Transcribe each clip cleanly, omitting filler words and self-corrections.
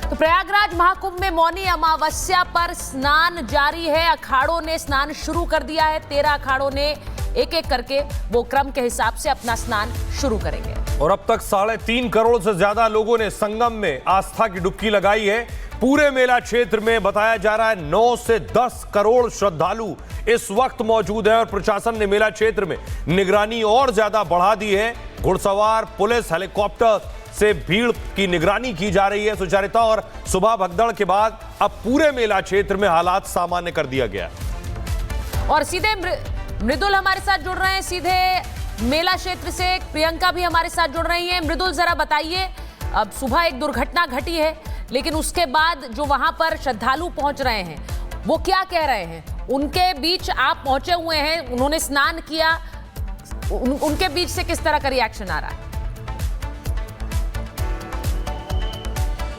तो प्रयागराज महाकुंभ में मौनी अमावस्या पर स्नान जारी है। अखाड़ों ने स्नान शुरू कर दिया है। 13 अखाड़ों ने एक एक करके वो क्रम के हिसाब से अपना स्नान शुरू करेंगे। और अब तक 3.5 करोड़ से ज्यादा लोगों ने संगम में आस्था की डुबकी लगाई है। पूरे मेला क्षेत्र में बताया जा रहा है 9 से 10 करोड़ श्रद्धालु इस वक्त मौजूद हैं और प्रशासन ने मेला क्षेत्र में निगरानी और ज्यादा बढ़ा दी है। घुड़सवार, पुलिस, हेलीकॉप्टर से भीड़ की निगरानी की जा रही है सुचारिता। और सुबह भगदड़ के बाद अब पूरे मेला क्षेत्र में हालात सामान्य कर दिया गया। और सीधे मृदुल हमारे साथ जुड़ रहे हैं, सीधे मेला क्षेत्र से प्रियंका भी हमारे साथ जुड़ रही हैं। मृदुल, जरा बताइए, अब सुबह एक दुर्घटना घटी है, लेकिन उसके बाद जो वहां पर श्रद्धालु पहुंच रहे हैं वो क्या कह रहे हैं? उनके बीच आप पहुंचे हुए हैं, उन्होंने स्नान किया, उनके बीच से किस तरह का रिएक्शन आ रहा है?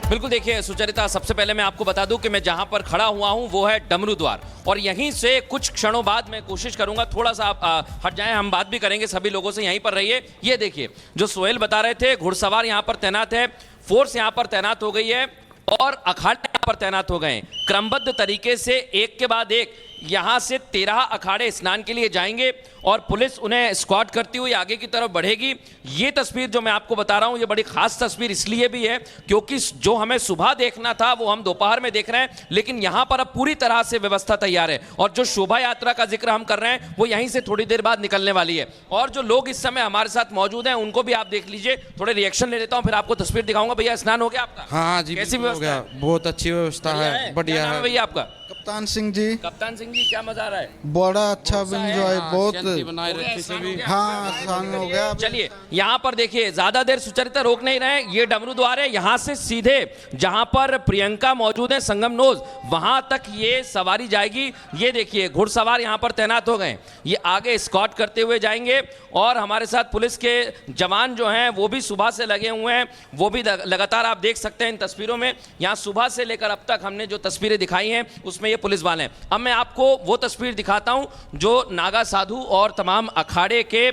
बिल्कुल, देखिए सुचरिता, सबसे पहले मैं आपको बता दूं कि मैं जहां पर खड़ा हुआ हूं वो है डमरू द्वार, और यहीं से कुछ क्षणों बाद मैं कोशिश करूंगा थोड़ा सा आप हट जाएं, हम बात भी करेंगे सभी लोगों से, यहीं पर रहिए। ये देखिए, जो सोहेल बता रहे थे, घुड़सवार यहां पर तैनात है, फोर्स यहां पर तैनात हो गई है और अखाड़े यहां पर तैनात हो गए। क्रमबद्ध तरीके से एक के बाद एक यहां से 13 अखाड़े स्नान के लिए जाएंगे और पुलिस उन्हें स्क्वाड करती हुई आगे की तरफ बढ़ेगी। ये तस्वीर जो मैं आपको बता रहा हूं, ये बड़ी खास तस्वीर इसलिए भी है क्योंकि जो हमें सुबह देखना था वो हम दोपहर में देख रहे हैं, लेकिन यहां पर अब पूरी तरह से व्यवस्था तैयार है। और जो शोभा यात्रा का जिक्र हम कर रहे हैं वो यहीं से थोड़ी देर बाद निकलने वाली है। और जो लोग इस समय हमारे साथ मौजूद हैं उनको भी आप देख लीजिए, थोड़े रिएक्शन ले लेता हूं, फिर आपको तस्वीर दिखाऊंगा। भैया, स्नान हो गया आपका? हाँ जी, कैसी हो गया, बहुत अच्छी व्यवस्था है, बढ़िया है। भैया आपका? कप्तान सिंह जी। कप्तान सिंह जी, क्या मजा आ रहा है? बड़ा अच्छा एंजॉय, बहुत बनाए रखी सभी। हाँ, स्नान हो गया। चलिए, यहाँ पर देखिए, ज्यादा देर सुचरिता रोक नहीं रहे, ये डमरू द्वार है, यहाँ से सीधे जहां पर प्रियंका मौजूद है संगम नोज, वहां तक ये सवारी जाएगी। ये देखिए, घुड़सवार यहाँ पर तैनात हो गए, ये आगे स्कॉट करते हुए जाएंगे और हमारे साथ पुलिस के जवान जो हैं वो भी सुबह से लगे हुए हैं, वो भी लगातार आप देख सकते हैं इन तस्वीरों में। यहाँ सुबह से लेकर अब तक हमने जो तस्वीरें दिखाई हैं उसमें ये पुलिस वाले हैं। अब मैं आपको वो तस्वीर दिखाता हूं जो नागा साधु और तमाम अखाड़े के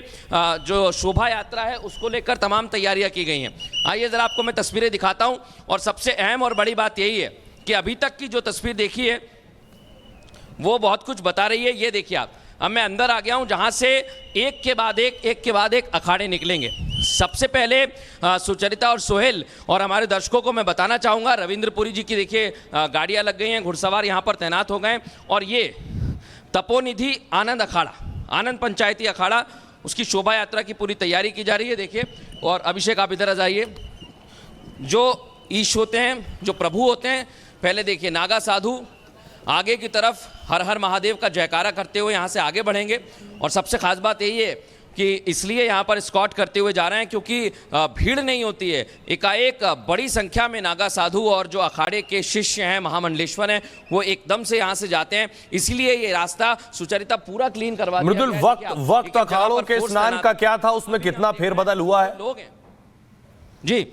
जो शोभा यात्रा है उसको लेकर तमाम तैयारियां की गई हैं। आइए जरा आपको मैं तस्वीरें दिखाता हूं। और सबसे अहम और बड़ी बात यही है कि अभी तक की जो तस्वीर देखी है वो बहुत कुछ बता रही है। ये देखिए आप, अब मैं अंदर आ गया हूं जहां से एक के बाद एक अखाड़े निकलेंगे। सबसे पहले सुचरिता और सोहेल और हमारे दर्शकों को मैं बताना चाहूँगा, रविंद्रपुरी जी की देखिए गाड़ियाँ लग गई हैं, घुड़सवार यहाँ पर तैनात हो गए। और ये तपोनिधि आनंद अखाड़ा, आनंद पंचायती अखाड़ा, उसकी शोभा यात्रा की पूरी तैयारी की जा रही है। देखिए, और अभिषेक आप इधर आ जाइए। जो ईश होते हैं, जो प्रभु होते हैं, पहले देखिए नागा साधु आगे की तरफ हर हर महादेव का जयकारा करते हुए यहाँ से आगे बढ़ेंगे। और सबसे खास बात यही है कि इसलिए यहाँ पर स्कॉट करते हुए जा रहे हैं क्योंकि भीड़ नहीं होती है। एकाएक बड़ी संख्या में नागा साधु और जो अखाड़े के शिष्य हैं, महामंडलेश्वर हैं, वो एकदम से यहाँ से जाते हैं, इसलिए ये रास्ता सुचरिता पूरा क्लीन करवा दिया मृदुल, वक्त अखाड़ों के स्नान का क्या था, उसमें कितना फेरबदल हुआ है? लोग हैं जी,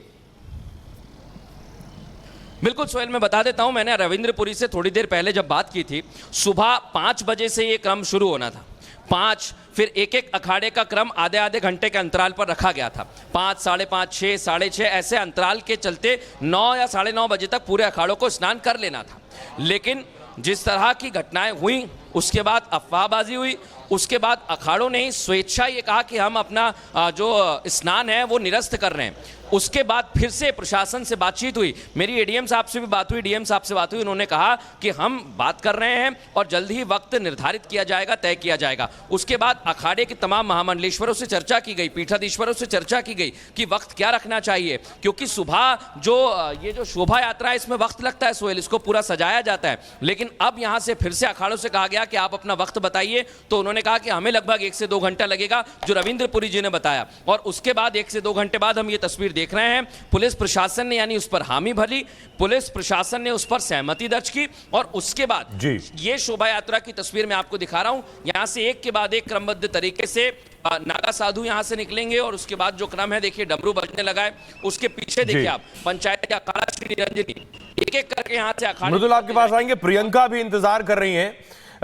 बिल्कुल सोहेल, मैं बता देता हूं, मैंने रविंद्रपुरी से थोड़ी देर पहले जब बात की थी, सुबह 5 बजे से ये क्रम शुरू होना था। 5, फिर एक एक अखाड़े का क्रम आधे घंटे के अंतराल पर रखा गया था। 5, 5:30, 6, 6:30 ऐसे अंतराल के चलते 9 या 9:30 बजे तक पूरे अखाड़ों को स्नान कर लेना था। लेकिन जिस तरह की घटनाएं हुई, उसके बाद अफवाहबाजी हुई, उसके बाद अखाड़ों ने ही स्वेच्छा ये कहा कि हम अपना जो स्नान है वो निरस्त कर रहे हैं। उसके बाद फिर से प्रशासन से बातचीत हुई, मेरी एडीएम साहब से भी बात हुई, डीएम साहब से बात हुई, उन्होंने कहा कि हम बात कर रहे हैं और जल्द ही वक्त निर्धारित किया जाएगा, तय किया जाएगा। उसके बाद अखाड़े के तमाम महामंडलेश्वरों से चर्चा की गई, पीठाधीश्वरों से चर्चा की गई कि वक्त क्या रखना चाहिए, क्योंकि सुबह जो ये जो शोभा यात्रा है इसमें वक्त लगता है सोहेल, इसको पूरा सजाया जाता है। लेकिन अब यहाँ से फिर से अखाड़ों से कहा गया कि आप अपना वक्त बताइए, तो उन्होंने कहा कि हमें लगभग 1 से 2 घंटा लगेगा, जो रविंद्रपुरी जी ने बताया। और उसके बाद 1 से 2 घंटे बाद हम ये तस्वीर देख रहे हैं, पुलिस प्रशासन ने यानी उस पर हामी भरी, पुलिस प्रशासन ने उस पर सहमति दर्ज की। और उसके बाद ये शोभा यात्रा की तस्वीर मैं आपको दिखा रहा हूं, यहां से एक के बाद एक क्रमबद्ध तरीके से नागा साधु यहां से निकलेंगे और उसके बाद जो क्रम है देखिए डमरू बजने लगा है, उसके पीछे देखिए आप पंचायत का अखाड़ा श्री निरंजनी, एक एक करके यहां से अखाड़ा। मृदुल, आपके पास आएंगे, प्रियंका भी इंतजार कर रही हैं।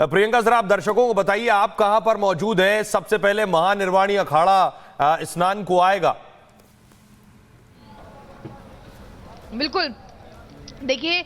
प्रियंका, जरा आप दर्शकों को बताइए, आप कहां पर मौजूद हैं? सबसे पहले महानिर्वाणी अखाड़ा स्नान को आएगा। बिल्कुल, देखिए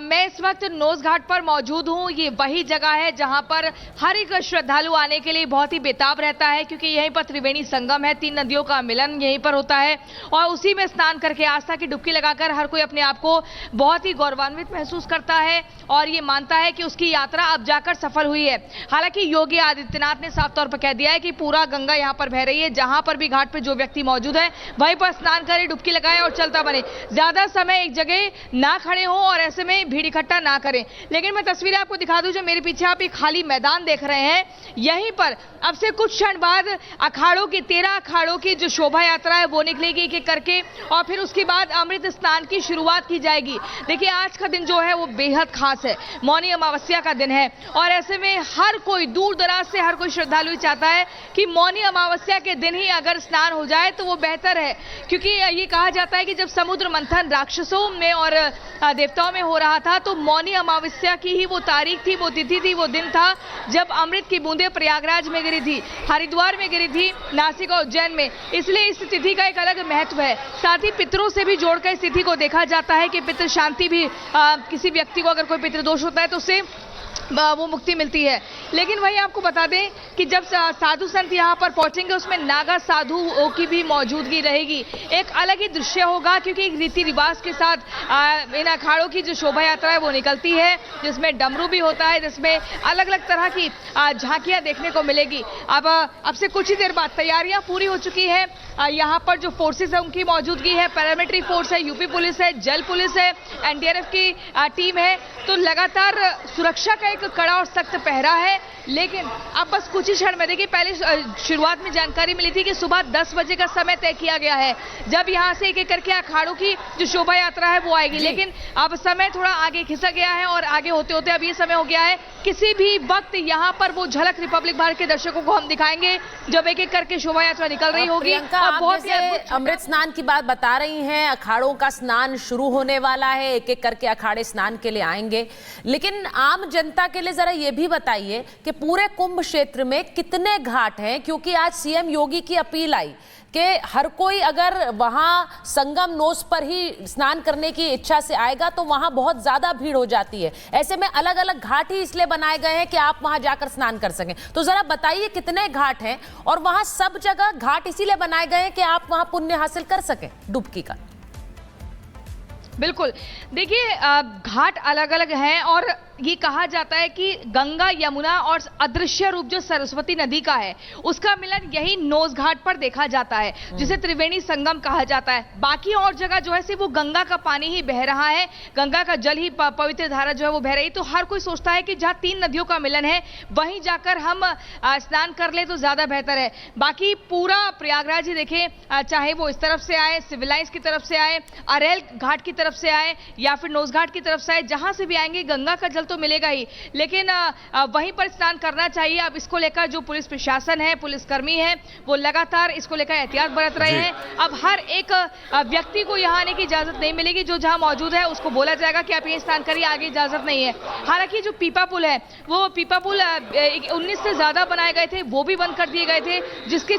मैं इस वक्त नोज घाट पर मौजूद हूँ। ये वही जगह है जहाँ पर हर एक श्रद्धालु आने के लिए बहुत ही बेताब रहता है, क्योंकि यहीं पर त्रिवेणी संगम है, 3 नदियों का मिलन यहीं पर होता है और उसी में स्नान करके आस्था की डुबकी लगाकर हर कोई अपने आप को बहुत ही गौरवान्वित महसूस करता है और ये मानता है कि उसकी यात्रा अब जाकर सफल हुई है। हालांकि योगी आदित्यनाथ ने साफ तौर पर कह दिया है कि पूरा गंगा यहाँ पर बह रही है, जहाँ पर भी घाट पर जो व्यक्ति मौजूद है वहीं पर स्नान करे, डुबकी लगाए और चलता बने, ज्यादा समय एक जगह ना खड़े हों और ऐसे में भीड़ इकट्ठा ना करें। लेकिन मैं तस्वीरें आपको दिखा दूं, जो मेरे पीछे आप एक खाली मैदान देख रहे हैं, यहीं पर अब से कुछ क्षण बाद अखाड़ों की 13 अखाड़ों की जो शोभा यात्रा है वो निकलेगी एक एक करके और फिर उसके बाद अमृत स्नान की शुरुआत की जाएगी। देखिए आज का दिन जो है वो बेहद खास है, मौनी अमावस्या का दिन है और ऐसे में हर कोई दूर दराज से हर कोई श्रद्धालु चाहता है कि मौनी अमावस्या के दिन ही अगर स्नान हो जाए तो वो बेहतर है, क्योंकि ये कहा जाता है कि जब समुद्र मंथन राक्षसों में और देवताओं में हो रहा था तो मौनी अमावस्या की ही वो तारीख थी, वो तिथि थी, वो दिन था जब अमृत की बूंदें प्रयागराज में गिरी थी, हरिद्वार में गिरी थी, नासिक और उज्जैन में। इसलिए इस तिथि का एक अलग महत्व है। साथ ही पितरों से भी जोड़कर इस तिथि को देखा जाता है कि पितृ शांति भी किसी व्यक्ति को अगर कोई पितृदोष होता है तो उससे वो मुक्ति मिलती है। लेकिन वही आपको बता दें कि जब साधु संत यहाँ पर पहुंचेंगे उसमें नागा साधुओं की भी मौजूदगी रहेगी। एक अलग ही दृश्य होगा, क्योंकि रीति रिवाज के साथ इन अखाड़ों की जो शोभा यात्रा है वो निकलती है, जिसमें डमरू भी होता है, जिसमें अलग अलग तरह की झांकियां देखने को मिलेगी। अब से कुछ ही देर बाद तैयारियां पूरी हो चुकी है। यहाँ पर जो फोर्सेस है उनकी मौजूदगी है, पैरामिलिट्री फोर्स है, यूपी पुलिस है, जल पुलिस है, एनडीआरएफ की टीम है, तो लगातार सुरक्षा का एक कड़ा और सख्त पहरा है। लेकिन अब बस कुछ ही क्षण में, देखिए पहले शुरुआत में जानकारी मिली थी कि सुबह 10 बजे का समय तय किया गया है जब यहाँ से एक एक करके अखाड़ों की जो शोभा यात्रा है वो आएगी, लेकिन अब समय थोड़ा आगे खिसक गया है और आगे होते होते अब ये समय हो गया है किसी भी वक्त यहाँ पर वो झलक रिपब्लिक भारत के दर्शकों को हम दिखाएंगे जब एक एक करके शोभा यात्रा निकल रही होगी। आप जैसे अमृत स्नान की बात बता रही हैं, अखाड़ों का स्नान शुरू होने वाला है, एक एक करके अखाड़े स्नान के लिए आएंगे, लेकिन आम जनता के लिए जरा ये भी बताइए कि पूरे कुंभ क्षेत्र में कितने घाट हैं, क्योंकि आज सीएम योगी की अपील आई कि हर कोई अगर वहां संगम नोस पर ही स्नान करने की इच्छा से आएगा तो वहां बहुत ज्यादा भीड़ हो जाती है। ऐसे में अलग अलग घाट ही इसलिए बनाए गए हैं कि आप वहां जाकर स्नान कर सकें। तो जरा बताइए कितने घाट हैं और वहां सब जगह घाट इसीलिए बनाए गए हैं कि आप वहां पुण्य हासिल कर सकें डुबकी का। बिल्कुल, देखिए घाट अलग अलग हैं और ये कहा जाता है कि गंगा यमुना और अदृश्य रूप जो सरस्वती नदी का है उसका मिलन यही नोज घाट पर देखा जाता है, जिसे त्रिवेणी संगम कहा जाता है। बाकी और जगह जो है सिर्फ वो गंगा का पानी ही बह रहा है, गंगा का जल ही पवित्र धारा जो है वो बह रही, तो हर कोई सोचता है कि जहाँ 3 नदियों का मिलन है वहीं जाकर हम स्नान कर ले तो ज्यादा बेहतर है। बाकी पूरा प्रयागराज ही देखें, चाहे वो इस तरफ से आए, सिविल लाइंस की तरफ से आए, अरेल घाट की तरफ से आए या फिर नोज घाट की तरफ से आए, जहां से भी आएंगे गंगा का जल तो मिलेगा ही, लेकिन वहीं पर स्नान करना चाहिए। अब इसको लेकर जो पुलिस प्रशासन है, पुलिसकर्मी है, वो लगातार इसको लेकर एहतियात बरत रहे हैं। अब हर एक व्यक्ति को यहाँ आने की इजाजत नहीं मिलेगी, जो जहां मौजूद है उसको बोला जाएगा कि आप ये स्नान करिए, आगे इजाजत नहीं है। हालांकि जो पीपा पुल है वो पीपा पुल 19 से ज्यादा बनाए गए थे, वो भी बंद कर दिए गए थे, जिसके